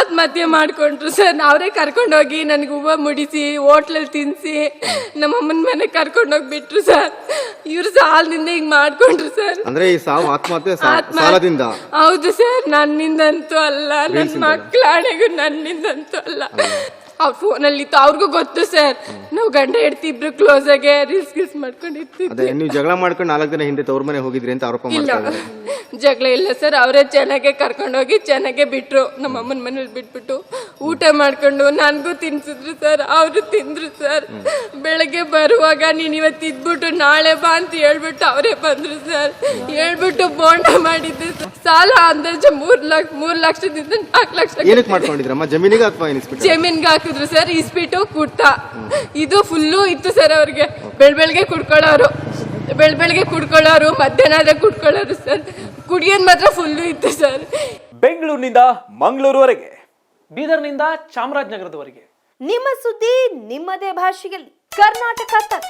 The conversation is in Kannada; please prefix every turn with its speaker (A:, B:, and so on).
A: ಆತ್ಮಹತ್ಯೆ ಮಾಡ್ಕೊಂಡ್ರು ಸರ್. ಅವರೇ ಕರ್ಕೊಂಡೋಗಿ ನನಗೆ ಹೂವು ಮುಡಿಸಿ ಹೋಟ್ಲಲ್ಲಿ ತಿನ್ನಿಸಿ ನಮ್ಮಮ್ಮನ ಮನೆಗೆ ಕರ್ಕೊಂಡೋಗ್ಬಿಟ್ರು ಸರ್. ಇವ್ರು ಸಾಲದಿಂದ ಹಿಂಗ್ ಮಾಡ್ಕೊಂಡ್ರು ಸರ್.
B: ಅಂದ್ರೆ ಈ ಸಾವು ಆತ್ಮಹತ್ಯೆ ಸಾಲದಿಂದ?
A: ಹೌದು ಸರ್, ನನ್ನಿಂದಂತೂ ಅಲ್ಲ, ನನ್ನ ಮಕ್ಕಳ ಹಣೆಗೂ ನನ್ನಿಂದಂತೂ ಅಲ್ಲ. ಅವ್ರ ಫೋನಲ್ಲಿ ಇತ್ತು, ಅವ್ರಿಗೂ ಗೊತ್ತು ಸರ್. ನಾವು ಗಂಡ ಹೆಂಡತಿ ಇಬ್ರು ಕ್ಲೋಸ್ ಆಗಿ ರೀಲ್ಸ್ ಮಾಡ್ಕೊಂಡಿರ್ತೀವಿ.
B: ನೀವು ಜಗಳ ಮಾಡ್ಕೊಂಡು 4 ದಿನ ಹಿಂದೆ ತವ್ರ ಮನೆ ಹೋಗಿದ್ರಿ ಅಂತ ಆರೋಪ ಮಾಡ್ತಾರೆ.
A: ಜಗಳ ಇಲ್ಲ ಸರ್, ಅವರೇ ಚೆನ್ನಾಗೆ ಕರ್ಕೊಂಡೋಗಿ ಚೆನ್ನಾಗೆ ಬಿಟ್ರು. ನಮ್ಮ ಅಮ್ಮನ ಮನೇಲಿ ಬಿಟ್ಬಿಟ್ಟು ಊಟ ಮಾಡ್ಕೊಂಡು ನನಗೂ ತಿನ್ಸಿದ್ರು ಸರ್. ಅವರು ತಿಂದ್ರು ಸರ್. ಬೆಳಗ್ಗೆ ಬರುವಾಗ ನೀನ್ ಇವತ್ತು ಇದ್ಬಿಟ್ಟು ನಾಳೆ ಬಾ ಅಂತ ಹೇಳ್ಬಿಟ್ಟು ಅವರೇ ಬಂದ್ರು ಸರ್. ಹೇಳ್ಬಿಟ್ಟು ಬೋಂಡ ಮಾಡಿದ್ದೆ ಸರ್. ಸಾಲ ಅಂದಾಜು 3 ಲಕ್ಷದಿಂದ 4 ಲಕ್ಷ.
B: ಏನಕ್ಕೆ ಮಾಡ್ಕೊಂಡಿದ್ರಮ್ಮ? ಜಮೀನಿಗೆ ಅಥವಾ
A: ಜಮೀನ್ಗೆ ಹಾಕಿದ್ರು ಸರ್. ಇಸ್ಬಿಟ್ಟು ಕುಡ್ತಾ ಇದು ಫುಲ್ಲು ಇತ್ತು ಸರ್. ಅವ್ರಿಗೆ ಬೆಳಗ್ಗೆ ಕುಡ್ಕೊಳ್ಳೋರು, ಮಧ್ಯಾಹ್ನ ಕುಡ್ಕೊಳ್ಳೋರು ಸರ್. ಕುಡಿಯೋದು ಮಾತ್ರ ಫುಲ್ಲು ಇತ್ತು ಸರ್.
C: ಬೆಂಗಳೂರಿನಿಂದ ಮಂಗಳೂರುವರೆಗೆ, ಬೀದರ್ನಿಂದ ಚಾಮರಾಜನಗರದವರೆಗೆ
D: ನಿಮ್ಮ ಸುದ್ದಿ ನಿಮ್ಮದೇ ಭಾಷೆಯಲ್ಲಿ. ಕರ್ನಾಟಕ ತಕ್.